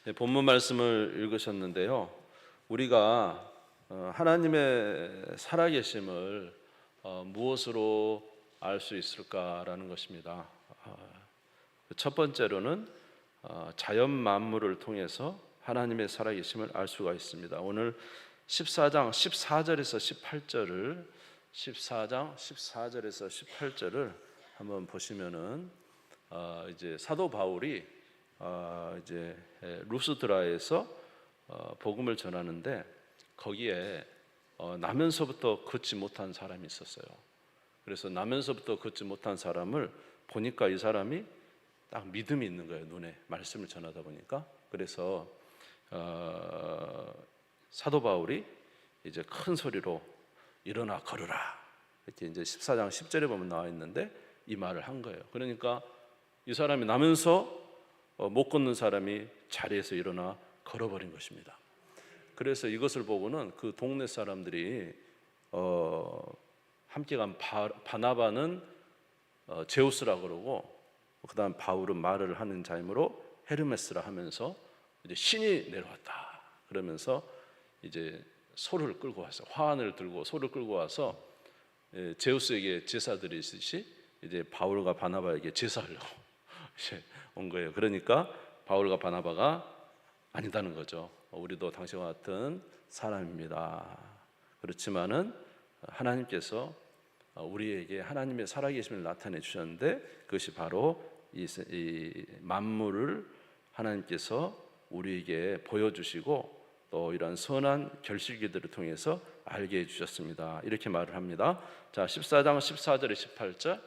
네, 본문 말씀을 읽으셨는데요. 우리가 하나님의 살아계심을 무엇으로 알 수 있을까라는 것입니다. 첫 번째로는 자연 만물을 통해서 하나님의 살아계심을 알 수가 있습니다. 오늘 14장 14절에서 18절을 14장 14절에서 18절을 한번 보시면은 이제 사도 바울이 이제 루스드라에서 복음을 전하는데 거기에 나면서부터 걷지 못한 사람이 있었어요. 그래서 나면서부터 걷지 못한 사람을 보니까 이 사람이 딱 믿음이 있는 거예요. 눈에 말씀을 전하다 보니까. 그래서 사도 바울이 이제 큰 소리로 일어나 걸으라 이렇게 이제 14장 10절에 보면 나와 있는데 이 말을 한 거예요. 그러니까 이 사람이 나면서 못 걷는 사람이 자리에서 일어나 걸어버린 것입니다. 그래서 이것을 보고는 그 동네 사람들이 함께 간 바나바는 제우스라 그러고 그 다음 바울은 말을 하는 자이므로 헤르메스라 하면서 이제 신이 내려왔다 그러면서 이제 소를 끌고 왔어요. 화환을 들고 소를 끌고 와서 제우스에게 제사 드리듯이 이제 바울과 바나바에게 제사하려고 온 거예요. 그러니까 바울과 바나바가 아니다는 거죠. 우리도 당신과 같은 사람입니다. 그렇지만은 하나님께서 우리에게 하나님의 살아계심을 나타내 주셨는데 그것이 바로 이 만물을 하나님께서 우리에게 보여주시고 또 이런 선한 결실기들을 통해서 알게 해주셨습니다. 이렇게 말을 합니다. 자, 14장 14절에 18절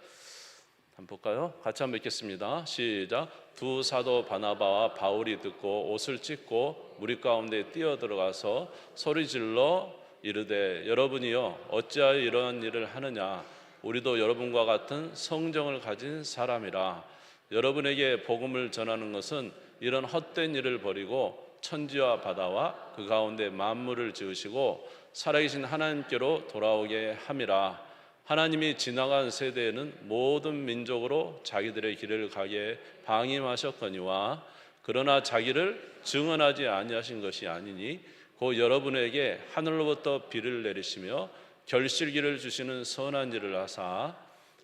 한번 볼까요? 같이 한번 읽겠습니다. 시작. 두 사도 바나바와 바울이 듣고 옷을 찢고 무리 가운데 뛰어들어가서 소리질러 이르되 여러분이여 어찌하여 이러한 일을 하느냐 우리도 여러분과 같은 성정을 가진 사람이라 여러분에게 복음을 전하는 것은 이런 헛된 일을 버리고 천지와 바다와 그 가운데 만물을 지으시고 살아계신 하나님께로 돌아오게 함이라. 하나님이 지나간 세대에는 모든 민족으로 자기들의 길을 가게 방임하셨거니와 그러나 자기를 증언하지 아니하신 것이 아니니 곧 여러분에게 하늘로부터 비를 내리시며 결실기를 주시는 선한 일을 하사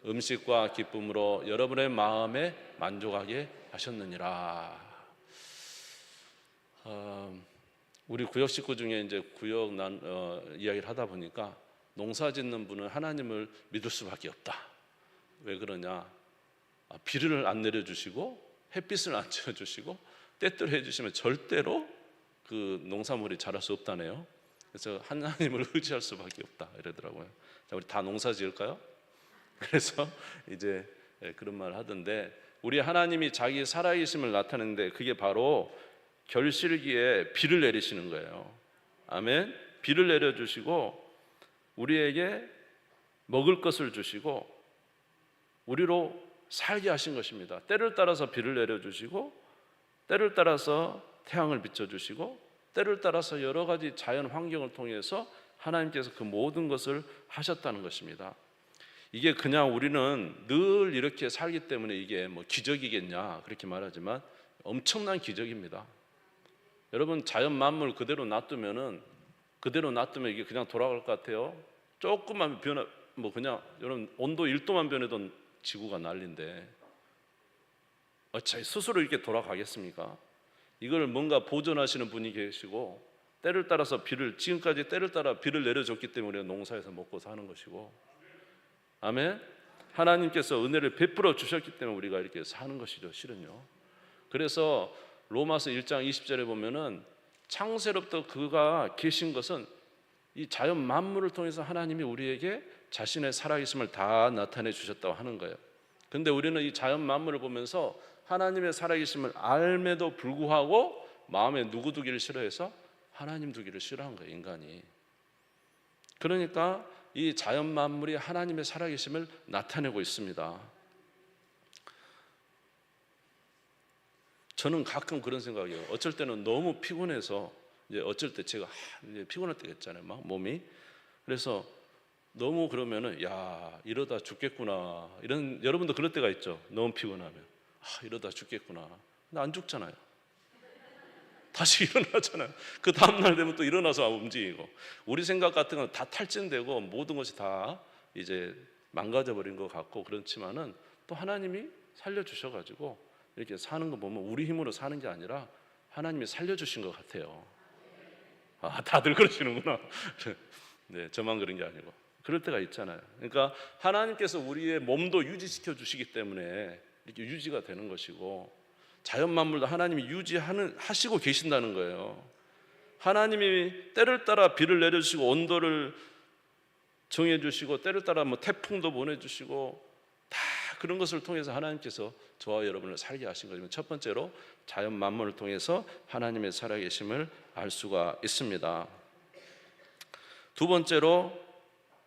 음식과 기쁨으로 여러분의 마음에 만족하게 하셨느니라. 우리 구역 식구 중에 이제 구역 이야기를 하다 보니까 농사 짓는 분은 하나님을 믿을 수밖에 없다. 왜 그러냐? 비를 안 내려주시고 햇빛을 안 쬐어주시고 때때로 해주시면 절대로 그 농사물이 자랄 수 없다네요. 그래서 하나님을 의지할 수밖에 없다 이러더라고요. 자, 우리 다 농사 지을까요? 그래서 이제 그런 말을 하던데 우리 하나님이 자기 살아계심을 나타내는데 그게 바로 결실기에 비를 내리시는 거예요. 아멘. 비를 내려주시고 우리에게 먹을 것을 주시고 우리로 살게 하신 것입니다. 때를 따라서 비를 내려주시고 때를 따라서 태양을 비춰주시고 때를 따라서 여러 가지 자연 환경을 통해서 하나님께서 그 모든 것을 하셨다는 것입니다. 이게 그냥 우리는 늘 이렇게 살기 때문에 이게 뭐 기적이겠냐 그렇게 말하지만 엄청난 기적입니다. 여러분 자연 만물 그대로 놔두면 이게 그냥 돌아갈 것 같아요. 조금만 변화 뭐 그냥 여러분 온도 1도만 변해도 지구가 난리인데 어차피 스스로 이렇게 돌아가겠습니까? 이걸 뭔가 보존하시는 분이 계시고 때를 따라서 지금까지 때를 따라 비를 내려줬기 때문에 농사에서 먹고 사는 것이고 아멘. 하나님께서 은혜를 베풀어 주셨기 때문에 우리가 이렇게 사는 것이죠. 실은요. 그래서 로마서 1장 20절에 보면은 창세로부터 그가 계신 것은 이 자연 만물을 통해서 하나님이 우리에게 자신의 살아계심을 다 나타내 주셨다고 하는 거예요. 그런데 우리는 이 자연 만물을 보면서 하나님의 살아계심을 알매도 불구하고 마음에 누구 두기를 싫어해서 하나님 두기를 싫어한 거예요, 인간이. 그러니까 이 자연 만물이 하나님의 살아계심을 나타내고 있습니다. 저는 가끔 그런 생각이에요. 어쩔 때는 너무 피곤해서 이제 어쩔 때 제가 이제 피곤할 때가 있잖아요, 막 몸이. 그래서 너무 그러면은 야 이러다 죽겠구나 이런 여러분도 그럴 때가 있죠. 너무 피곤하면 이러다 죽겠구나. 근데 안 죽잖아요. 다시 일어나잖아요. 그 다음날 되면 또 일어나서 움직이고, 우리 생각 같은 건 다 탈진되고 모든 것이 다 이제 망가져버린 것 같고, 그렇지만은 또 하나님이 살려주셔가지고 이렇게 사는 거 보면 우리 힘으로 사는 게 아니라 하나님이 살려주신 것 같아요. 아, 다들 그러시는구나. 네, 저만 그런 게 아니고 그럴 때가 있잖아요. 그러니까 하나님께서 우리의 몸도 유지시켜 주시기 때문에 이렇게 유지가 되는 것이고, 자연 만물도 하나님이 하시고 계신다는 거예요. 하나님이 때를 따라 비를 내려주시고 온도를 정해주시고 때를 따라 뭐 태풍도 보내주시고 다 그런 것을 통해서 하나님께서 저와 여러분을 살게 하신 거지만, 첫 번째로 자연 만물을 통해서 하나님의 살아계심을 알 수가 있습니다. 두 번째로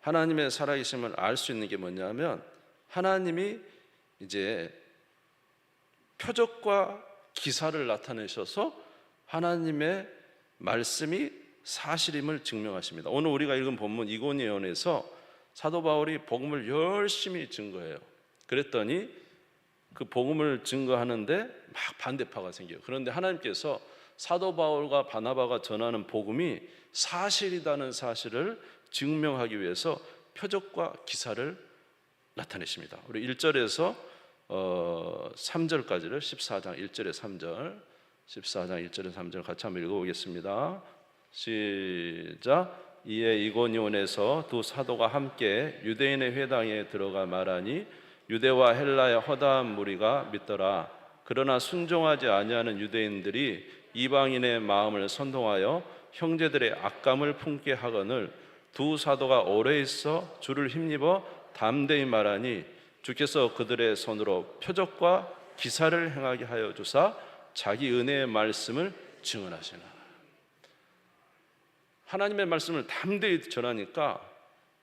하나님의 살아계심을 알 수 있는 게 뭐냐면, 하나님이 이제 표적과 기사를 나타내셔서 하나님의 말씀이 사실임을 증명하십니다. 오늘 우리가 읽은 본문 이고니온에서 사도 바울이 복음을 열심히 증거해요. 그랬더니 그 복음을 증거하는데 막 반대파가 생겨요. 그런데 하나님께서 사도 바울과 바나바가 전하는 복음이 사실이라는 사실을 증명하기 위해서 표적과 기사를 나타내십니다. 우리 1절에서 3절까지를 14장 1절에 3절, 14장 1절에 3절 같이 한번 읽어보겠습니다. 시작. 이에 이고니온에서 두 사도가 함께 유대인의 회당에 들어가 말하니 유대와 헬라의 허다한 무리가 믿더라. 그러나 순종하지 아니하는 유대인들이 이방인의 마음을 선동하여 형제들의 악감을 품게 하거늘 두 사도가 오래 있어 주를 힘입어 담대히 말하니 주께서 그들의 손으로 표적과 기사를 행하게 하여 주사 자기 은혜의 말씀을 증언하시나. 하나님의 말씀을 담대히 전하니까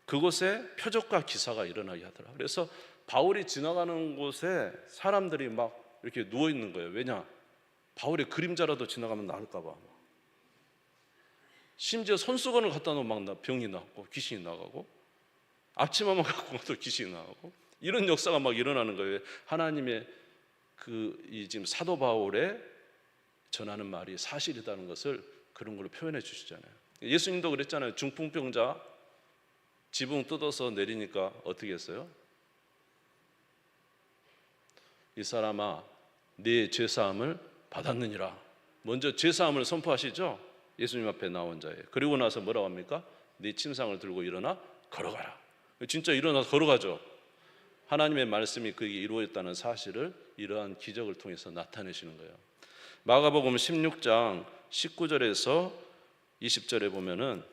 그곳에 표적과 기사가 일어나게 하더라. 그래서 바울이 지나가는 곳에 사람들이 막 이렇게 누워 있는 거예요. 왜냐? 바울의 그림자라도 지나가면 나을까 봐. 심지어 손수건을 갖다 놓으면 막 병이 나고 귀신이 나가고, 앞치마만 갖고 가도 귀신이 나가고, 이런 역사가 막 일어나는 거예요. 하나님의 이 지금 사도 바울의 전하는 말이 사실이라는 것을 그런 걸로 표현해 주시잖아요. 예수님도 그랬잖아요. 중풍병자 지붕 뜯어서 내리니까 어떻게 했어요? 이 사람아, 네 죄사함을 받았느니라. 먼저 죄사함을 선포하시죠. 예수님 앞에 나온 자예요. 그리고 나서 뭐라고 합니까? 네 침상을 들고 일어나 걸어가라. 진짜 일어나서 걸어가죠. 하나님의 말씀이 그게 이루어졌다는 사실을 이러한 기적을 통해서 나타내시는 거예요. 마가복음 16장 19절에서 20절에 보면은,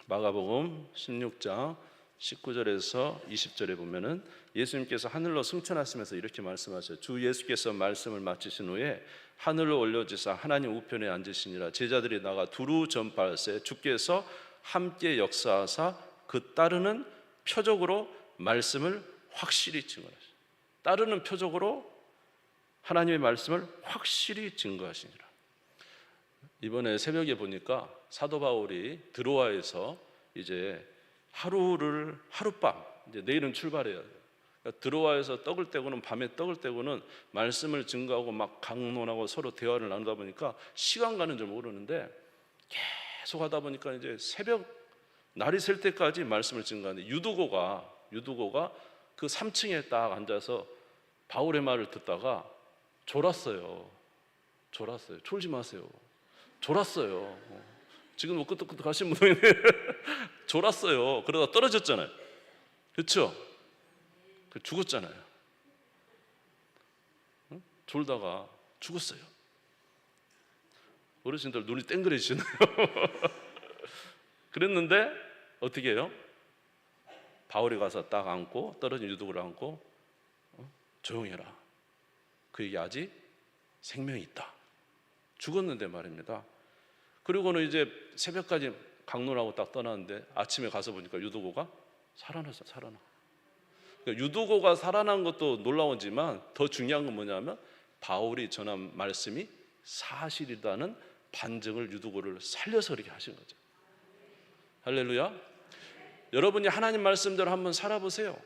마가복음 16장 19절에서 20절에 보면은 예수님께서 하늘로 승천하시면서 이렇게 말씀하셔요. 주 예수께서 말씀을 마치신 후에 하늘로 올려지사 하나님 우편에 앉으시니라. 제자들이 나가 두루 전파할세 주께서 함께 역사하사 그 따르는 표적으로 말씀을 확실히 증거하시니. 따르는 표적으로 하나님의 말씀을 확실히 증거하시니라. 이번에 새벽에 보니까 사도 바울이 드로아에서 이제 하룻밤, 이제 내일은 출발해야 돼요. 그러니까 드로아에서 떡을 떼고는, 밤에 떡을 떼고는 말씀을 증거하고 막 강론하고 서로 대화를 나누다 보니까 시간 가는 줄 모르는데 계속 하다 보니까 이제 새벽 날이 셀 때까지 말씀을 증거하는데, 유두고가 그 3층에 딱 앉아서 바울의 말을 듣다가 졸았어요. 졸지 마세요. 졸았어요. 지금 뭐 끄떡끄떡 하신 분이 졸았어요. 그러다 떨어졌잖아요. 그렇죠? 죽었잖아요. 졸다가 죽었어요. 어르신들 눈이 땡그레지잖아요. 그랬는데 어떻게 해요? 바울이 가서 딱 안고, 떨어진 유두고를 안고, 조용히 해라. 그에게 아직 생명이 있다. 죽었는데 말입니다. 그리고는 이제 새벽까지 강론하고 딱 떠났는데 아침에 가서 보니까 유두고가 살아났어. 그러니까 유두고가 살아난 것도 놀라우지만 더 중요한 건 뭐냐면 바울이 전한 말씀이 사실이라는 반증을 유두고를 살려서 이렇게 하신 거죠. 할렐루야. 여러분이 하나님 말씀대로 한번 살아보세요.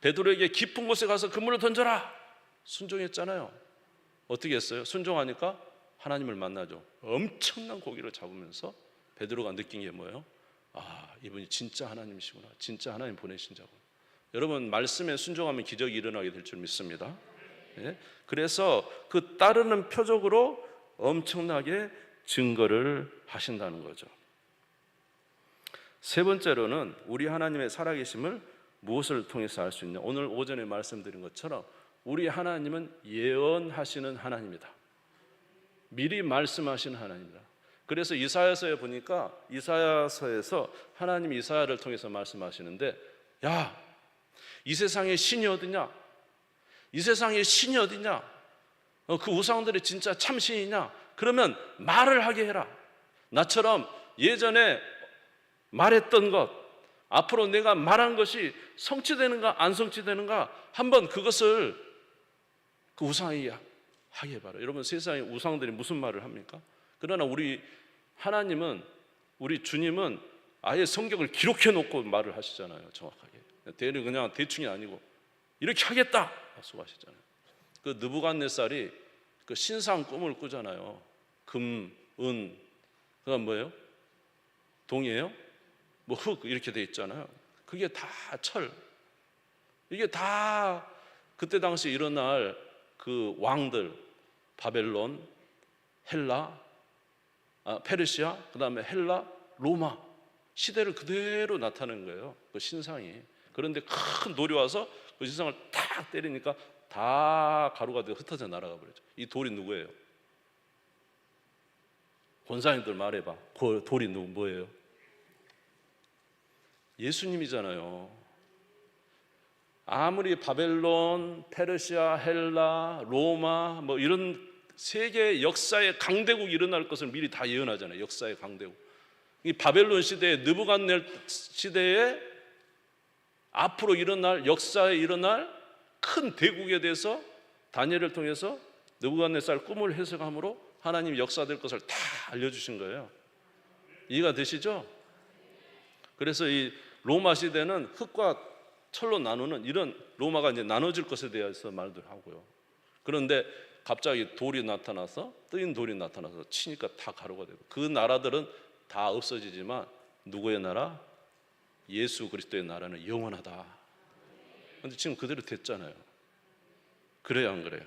베드로에게 깊은 곳에 가서 그물을 던져라. 순종했잖아요. 어떻게 했어요? 순종하니까 하나님을 만나죠. 엄청난 고기를 잡으면서 베드로가 느낀 게 뭐예요? 아, 이분이 진짜 하나님이시구나. 진짜 하나님 보내신 자구나. 여러분, 말씀에 순종하면 기적이 일어나게 될 줄 믿습니다. 예? 그래서 그 따르는 표적으로 엄청나게 증거를 하신다는 거죠. 세 번째로는 우리 하나님의 살아계심을 무엇을 통해서 알 수 있냐? 오늘 오전에 말씀드린 것처럼 우리 하나님은 예언하시는 하나님이다. 미리 말씀하시는 하나님이다. 그래서 이사야서에 보니까 이사야서에서 하나님이 이사야를 통해서 말씀하시는데, 야, 이 세상에 신이 어디냐? 이 세상에 신이 어디냐? 그 우상들이 진짜 참신이냐? 그러면 말을 하게 해라. 나처럼 예전에 말했던 것, 앞으로 내가 말한 것이 성취되는가 안 성취되는가 한번 그것을 그 우상이 하게 해봐라. 여러분, 세상에 우상들이 무슨 말을 합니까? 그러나 우리 하나님은, 우리 주님은 아예 성경을 기록해 놓고 말을 하시잖아요. 정확하게. 그냥 대충이 아니고 이렇게 하겠다 약속하시잖아요. 그 느부갓네살이 그 신상 꿈을 꾸잖아요. 금, 은, 그건 뭐예요? 동이에요? 뭐 흙 이렇게 돼 있잖아요. 그게 다 철. 이게 다 그때 당시 일어날 그 왕들, 바벨론, 헬라, 페르시아, 그 다음에 헬라, 로마 시대를 그대로 나타낸 거예요. 그 신상이. 그런데 큰 돌이 와서 그 신상을 탁 때리니까 다 가루가 되어 흩어져 날아가 버렸죠. 이 돌이 누구예요? 권사님들 말해봐. 그 돌이 뭐예요? 예수님이잖아요. 아무리 바벨론, 페르시아, 헬라, 로마 뭐 이런 세계 역사의 강대국이 일어날 것을 미리 다 예언하잖아요. 역사의 강대국. 이 바벨론 시대에, 느부갓네살 시대에 앞으로 일어날, 역사에 일어날 큰 대국에 대해서 다니엘을 통해서 느부갓네살 꿈을 해석함으로 하나님이 역사될 것을 다 알려주신 거예요. 이해가 되시죠? 그래서 이 로마 시대는 흙과 철로 나누는 이런, 로마가 이제 나눠질 것에 대해서 말들 하고요. 그런데 갑자기 돌이 나타나서, 뜨인 돌이 나타나서 치니까 다 가루가 되고, 그 나라들은 다 없어지지만 누구의 나라? 예수 그리스도의 나라는 영원하다. 그런데 지금 그대로 됐잖아요. 그래요, 안 그래요?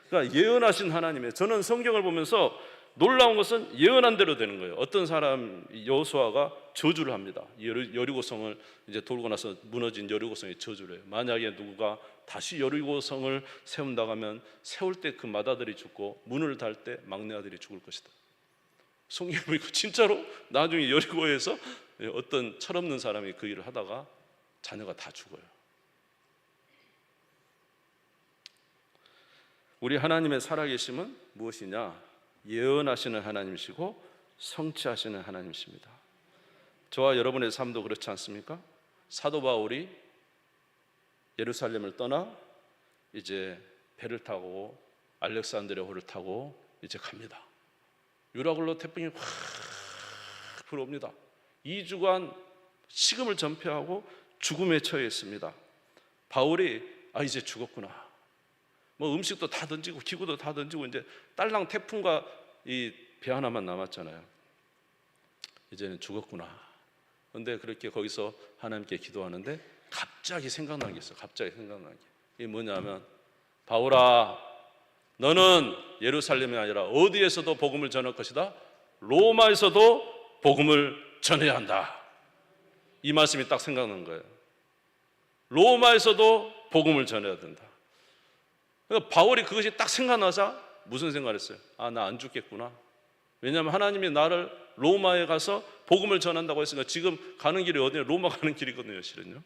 그러니까 예언하신 하나님의, 저는 성경을 보면서 놀라운 것은 예언한 대로 되는 거예요. 어떤 사람, 여호수아가 저주를 합니다. 여리고성을 이제 돌고 나서 무너진 여리고성에 저주를 해요. 만약에 누구가 다시 여리고성을 세운다고 하면 세울 때 그 맏아들이 죽고 문을 달 때 막내 아들이 죽을 것이다. 성경에 보니까 진짜로 나중에 여리고에서 어떤 철없는 사람이 그 일을 하다가 자녀가 다 죽어요. 우리 하나님의 살아계심은 무엇이냐? 예언하시는 하나님이시고 성취하시는 하나님이십니다. 저와 여러분의 삶도 그렇지 않습니까? 사도 바울이 예루살렘을 떠나 이제 배를 타고 알렉산드리아호를 타고 이제 갑니다. 유라굴로 태풍이 확 불어옵니다. 2주간 식음을 전폐하고 죽음에 처해 있습니다. 바울이 이제 죽었구나. 뭐 음식도 다 던지고 기구도 다 던지고 이제 딸랑 태풍과 이 배 하나만 남았잖아요. 이제는 죽었구나. 그런데 그렇게 거기서 하나님께 기도하는데 갑자기 생각난 게 있어요. 갑자기 생각난 게. 이게 뭐냐면, 바울아, 너는 예루살렘이 아니라 어디에서도 복음을 전할 것이다. 로마에서도 복음을 전해야 한다. 이 말씀이 딱 생각난 거예요. 로마에서도 복음을 전해야 된다. 그러니까 바울이 그것이 딱 생각나자 무슨 생각을 했어요? 나 안 죽겠구나. 왜냐하면 하나님이 나를 로마에 가서 복음을 전한다고 했으니까 지금 가는 길이 어디냐? 로마 가는 길이거든요, 실은요.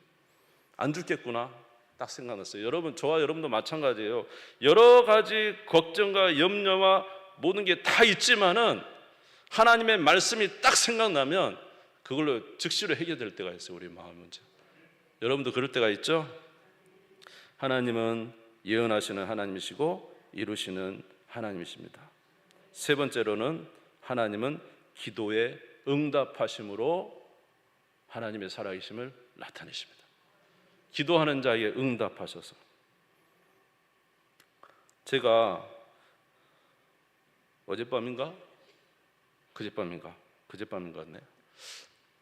안 죽겠구나. 딱 생각났어요. 여러분, 저와 여러분도 마찬가지예요. 여러 가지 걱정과 염려와 모든 게 다 있지만은 하나님의 말씀이 딱 생각나면 그걸로 즉시로 해결될 때가 있어요. 우리 마음 문제. 여러분도 그럴 때가 있죠? 하나님은 예언하시는 하나님이시고 이루시는 하나님이십니다. 세 번째로는 하나님은 기도에 응답하심으로 하나님의 살아계심을 나타내십니다. 기도하는 자에게 응답하셔서. 제가 어젯밤인가? 그젯밤인가 같네요.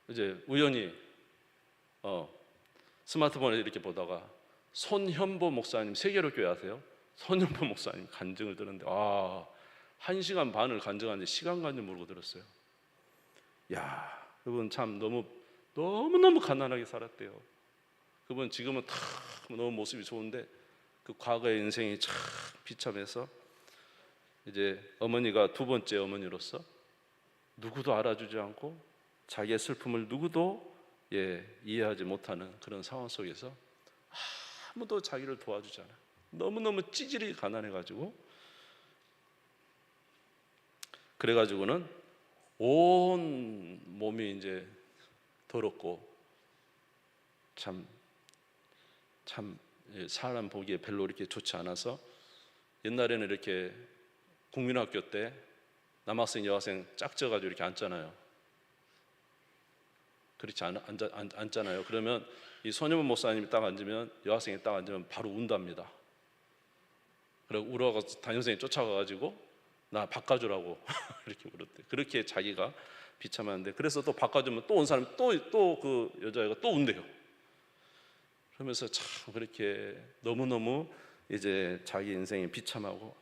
이제 우연히 스마트폰을 이렇게 보다가 손현보 목사님, 세계로교회 아세요? 손현보 목사님 간증을 들었는데 1시간 반을 간증하는데 시간 가는 줄 모르고 들었어요. 야, 그분 참 너무너무 가난하게 살았대요. 그분 지금은 너무 모습이 좋은데 그 과거의 인생이 참 비참해서 이제 어머니가 두 번째 어머니로서 누구도 알아주지 않고 자기의 슬픔을 누구도 이해하지 못하는 그런 상황 속에서 아무도 자기를 도와주지 않아요. 너무너무 찌질이 가난해가지고 그래가지고는 온 몸이 이제 더럽고 참 사람 보기에 별로 이렇게 좋지 않아서 옛날에는 이렇게 국민학교 때 남학생 여학생 짝져가지고 이렇게 앉잖아요. 그렇지 앉잖아요. 그러면 이 손현보 목사님이 딱 앉으면 여학생이 딱 앉으면 바로 운답니다. 그리고 울어가서 담임선생님이 쫓아가가지고 나 바꿔주라고 이렇게 물었대. 그렇게 자기가 비참한데 그래서 또 바꿔주면 또 온 사람이 또 그 여자애가 또 운대요. 그러면서 참 그렇게 너무너무 이제 자기 인생이 비참하고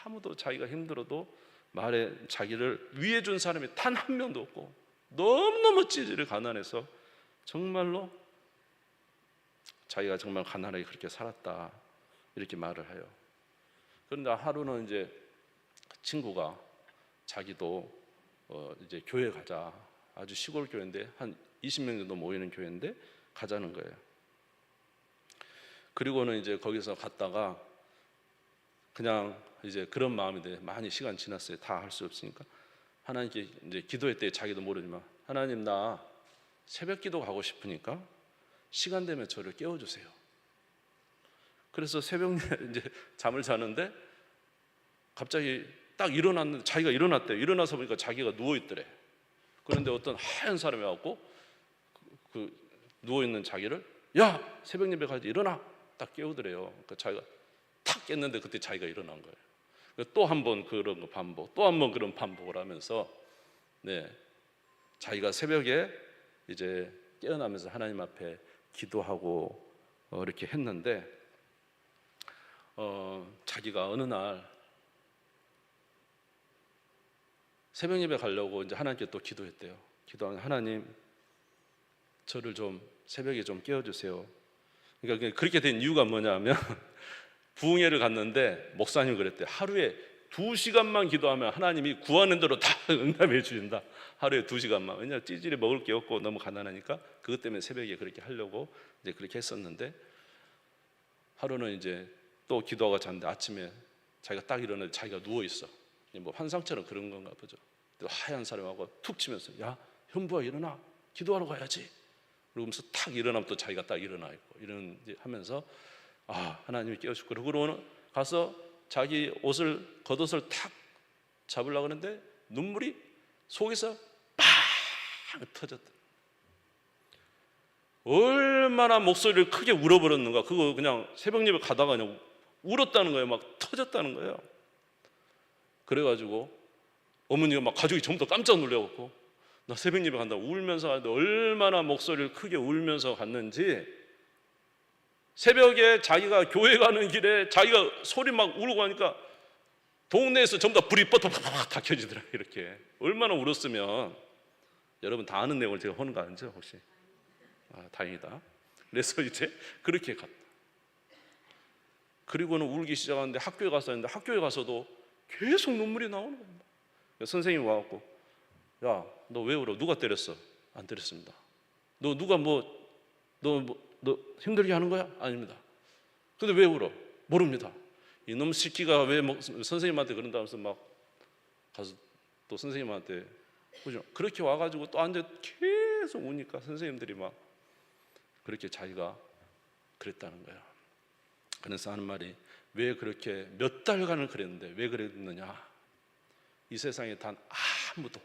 아무도 자기가 힘들어도 말에 자기를 위해 준 사람이 단 한 명도 없고 너무너무 찌질이 가난해서 정말로 자기가 정말 가난하게 그렇게 살았다 이렇게 말을 해요. 그런데 하루는 이제 친구가 자기도 이제 교회 가자, 아주 시골 교회인데 한 20명 정도 모이는 교회인데 가자는 거예요. 그리고는 이제 거기서 갔다가 그냥 이제 그런 마음이 돼. 많이 시간 지났어요. 다 할 수 없으니까 하나님께 이제 기도했대. 자기도 모르지만 하나님 나 새벽 기도 가고 싶으니까 시간 되면 저를 깨워주세요. 그래서 새벽 이제 잠을 자는데 갑자기 딱 일어났는데 자기가 일어났대요. 일어나서 보니까 자기가 누워 있더래. 그런데 어떤 하얀 사람이 와갖고 그 누워 있는 자기를 야 새벽 예배 가야지 일어나 딱 깨우더래요. 그러니까 자기가 탁 깼는데 그때 자기가 일어난 거예요. 또 한 번 그런 거 반복, 또 한 번 그런 반복을 하면서 자기가 새벽에 이제 깨어나면서 하나님 앞에 기도하고 이렇게 했는데 자기가 어느 날 새벽 예배 가려고 이제 하나님께 또 기도했대요. 기도하면 하나님 저를 좀 새벽에 좀 깨워주세요. 그러니까 그렇게 된 이유가 뭐냐면 부흥회를 갔는데 목사님 그랬대요. 하루에 2시간만 기도하면 하나님이 구하는 대로 다 응답해 주신다. 하루에 2시간만. 왜냐하면 찌질이 먹을 게 없고 너무 가난하니까 그것 때문에 새벽에 그렇게 하려고 이제 그렇게 했었는데 하루는 이제 또 기도하고 잤는데 아침에 자기가 딱 일어나서 자기가 누워 있어. 뭐 환상처럼 그런 건가 보죠. 또 하얀 사람하고 툭 치면서 야 현부야 일어나 기도하러 가야지. 그러면서 탁 일어나면 또 자기가 딱 일어나 있고 이런 하면서 하나님이 깨워줄 거라고 그러고는 가서 자기 겉옷을 탁 잡으려고 하는데 눈물이 속에서 팍 터졌다. 얼마나 목소리를 크게 울어버렸는가. 그거 그냥 새벽 예배 가다가 그냥 울었다는 거예요. 막 터졌다는 거예요. 그래가지고 어머니가 막 가족이 전부 다 깜짝 놀래갖고 나 새벽 예배 간다고 울면서 가는데 얼마나 목소리를 크게 울면서 갔는지 새벽에 자기가 교회 가는 길에 자기가 소리 막 울고 하니까 동네에서 전부 다 불이 뻗어박박 다 켜지더라고요. 이렇게 얼마나 울었으면 여러분 다 아는 내용을 제가 하는 거 아니죠 혹시? 다행이다. 그래서 이제 그렇게 갔다. 그리고는 울기 시작하는데 학교에 갔었는데 학교에 가서도 계속 눈물이 나오는 겁니다. 선생님이 와갖고 야 너 왜 울어? 누가 때렸어? 안 때렸습니다. 너 누가 너 힘들게 하는 거야? 아닙니다. 근데 왜 울어? 모릅니다. 이놈 새끼가 왜 선생님한테 그런다면서 막 가서 또 선생님한테 그죠? 그렇게 와가지고 또 앉아 계속 우니까 선생님들이 막 그렇게 자기가 그랬다는 거예요. 그래서 하는 말이 왜 그렇게 몇 달간을 그랬는데 왜 그랬느냐? 이 세상에 단 아무도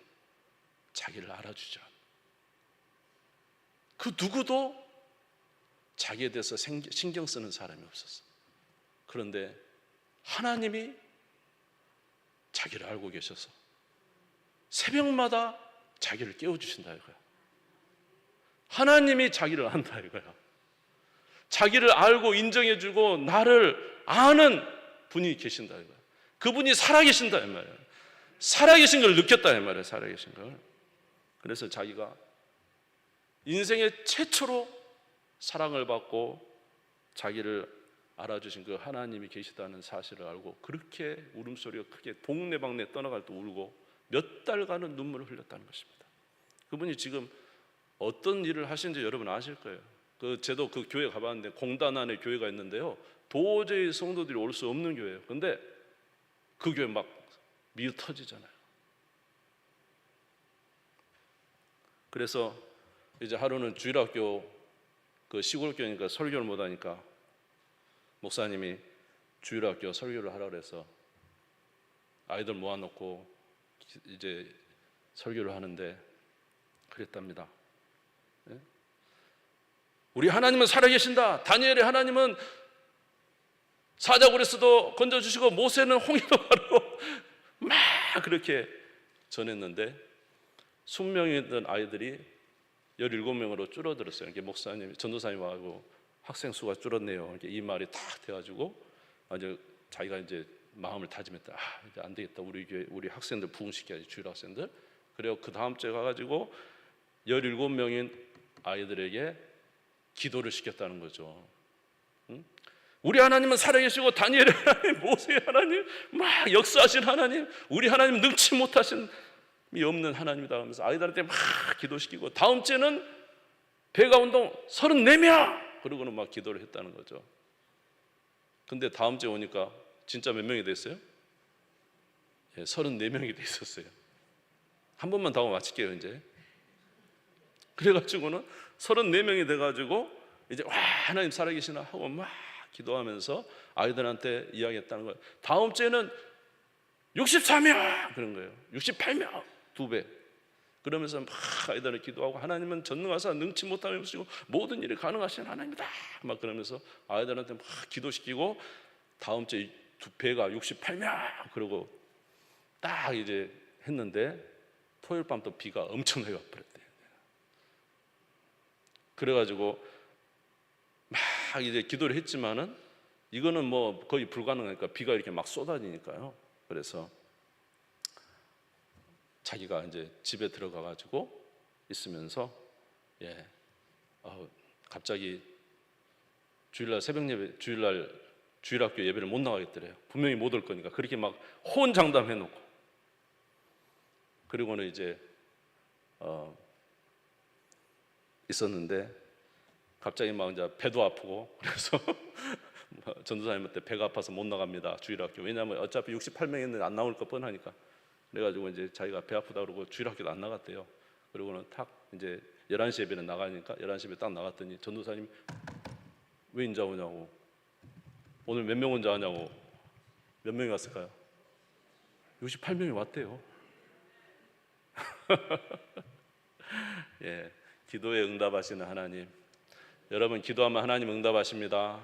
자기를 알아주지 않아. 그 누구도 자기에 대해서 신경 쓰는 사람이 없었어. 그런데 하나님이 자기를 알고 계셔서 새벽마다 자기를 깨워주신다 이거야. 하나님이 자기를 안다 이거야. 자기를 알고 인정해주고 나를 아는 분이 계신다 이거야. 그분이 살아계신다 이 말이야. 살아계신 걸 느꼈다 이 말이야. 살아계신 걸. 그래서 자기가 인생의 최초로 사랑을 받고 자기를 알아주신 그 하나님이 계시다는 사실을 알고 그렇게 울음소리가 크게 동네방네 떠나갈 때 울고 몇 달간은 눈물을 흘렸다는 것입니다. 그분이 지금 어떤 일을 하시는지 여러분 아실 거예요. 저도 그 교회 가봤는데 공단 안에 교회가 있는데요, 도저히 성도들이 올 수 없는 교회예요. 근데 그 교회 막 미어 터지잖아요. 그래서 이제 하루는 주일학교, 그 시골 교회니까 설교를 못 하니까 목사님이 주일학교 설교를 하라 그래서 아이들 모아놓고 이제 설교를 하는데 그랬답니다. 우리 하나님은 살아계신다. 다니엘의 하나님은 사자굴에서도 건져주시고 모세는 홍해로 가르고 막 그렇게 전했는데 20명이던 아이들이 17명으로 줄어들었어요. 이렇게 목사님, 전도사님하고 학생 수가 줄었네요. 이렇게 이 말이 탁 돼가지고 이제 자기가 이제 마음을 다짐했다. 이제 안 되겠다. 우리 교회 우리 학생들 부흥시켜야지, 주일 학생들. 그래서 그 다음 주에 가가지고 17명인 아이들에게 기도를 시켰다는 거죠. 응? 우리 하나님은 살아계시고 다니엘의 하나님, 모세의 하나님, 막 역사하신 하나님, 우리 하나님 능치 못하신 이 없는 하나님이다 하면서 아이들한테 막 기도시키고 다음 주에는 배가 운동 34명 그러고는 막 기도를 했다는 거죠. 근데 다음 주에 오니까 진짜 몇 명이 됐어요? 34명이 돼 있었어요. 한 번만 더 하고 마칠게요 이제. 그래가지고는 34명이 돼가지고 이제 와 하나님 살아계시나 하고 막 기도하면서 아이들한테 이야기했다는 거예요. 다음 주에는 64명 그런 거예요. 68명 2배. 그러면서 막 아이들을 기도하고 하나님은 전능하사 능치 못하는 것이고 모든 일이 가능하신 하나님이다 막 그러면서 아이들한테 막 기도시키고 다음 주에 2배가 68명 그러고 딱 이제 했는데 토요일 밤 또 비가 엄청나게 와버렸대요. 그래가지고 막 이제 기도를 했지만은 이거는 뭐 거의 불가능하니까 비가 이렇게 막 쏟아지니까요. 그래서 자기가 이제 집에 들어가가지고 있으면서 갑자기 주일날 새벽 예배, 주일학교 예배를 못 나가겠더래요. 분명히 못 올 거니까 그렇게 막 호언장담해놓고 그리고는 이제 있었는데 갑자기 막 이제 배도 아프고 그래서 전도사님한테 배가 아파서 못 나갑니다. 주일학교. 왜냐하면 어차피 68명인데 안 나올 거 뻔하니까. 그래가지고 이제 자기가 배 아프다 그러고 주일학교도 안 나갔대요. 그리고는 탁 이제 11시 예배는 나가니까 11시 예배 딱 나갔더니 전도사님 왜 인자 오냐고, 오늘 몇 명 혼자 하냐고. 몇 명이 왔을까요? 68명이 왔대요. 기도에 응답하시는 하나님. 여러분 기도하면 하나님 응답하십니다.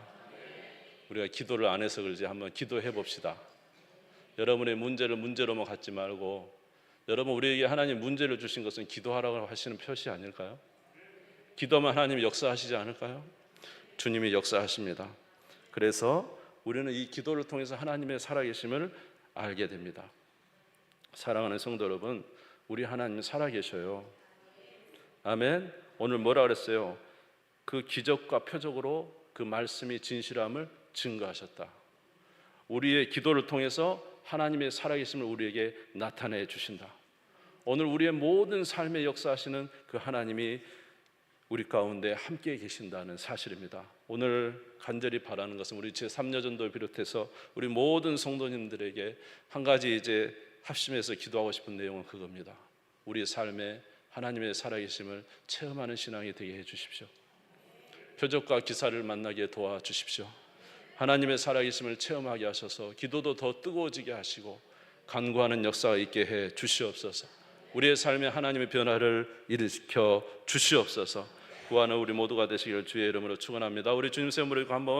우리가 기도를 안 해서 그러지 한번 기도해 봅시다. 여러분의 문제를 문제로만 갖지 말고 여러분 우리에게 하나님 문제를 주신 것은 기도하라고 하시는 표시 아닐까요? 기도하면 하나님이 역사하시지 않을까요? 주님이 역사하십니다. 그래서 우리는 이 기도를 통해서 하나님의 살아계심을 알게 됩니다. 사랑하는 성도 여러분, 우리 하나님 살아계셔요. 아멘. 오늘 뭐라 그랬어요? 그 기적과 표적으로 그 말씀이 진실함을 증거하셨다. 우리의 기도를 통해서 하나님의 살아계심을 우리에게 나타내 주신다. 오늘 우리의 모든 삶의 역사하시는 그 하나님이 우리 가운데 함께 계신다는 사실입니다. 오늘 간절히 바라는 것은 우리 제3여전도를 비롯해서 우리 모든 성도님들에게 한 가지 이제 합심해서 기도하고 싶은 내용은 그겁니다. 우리의 삶에 하나님의 살아계심을 체험하는 신앙이 되게 해 주십시오. 표적과 기사를 만나게 도와주십시오. 하나님의 살아계심을 체험하게 하셔서 기도도 더 뜨거워지게 하시고 간구하는 역사가 있게 해 주시옵소서. 우리의 삶에 하나님의 변화를 일으켜 주시옵소서. 구하는 우리 모두가 되시기를 주의 이름으로 축원합니다. 우리 주님 세움으로 한번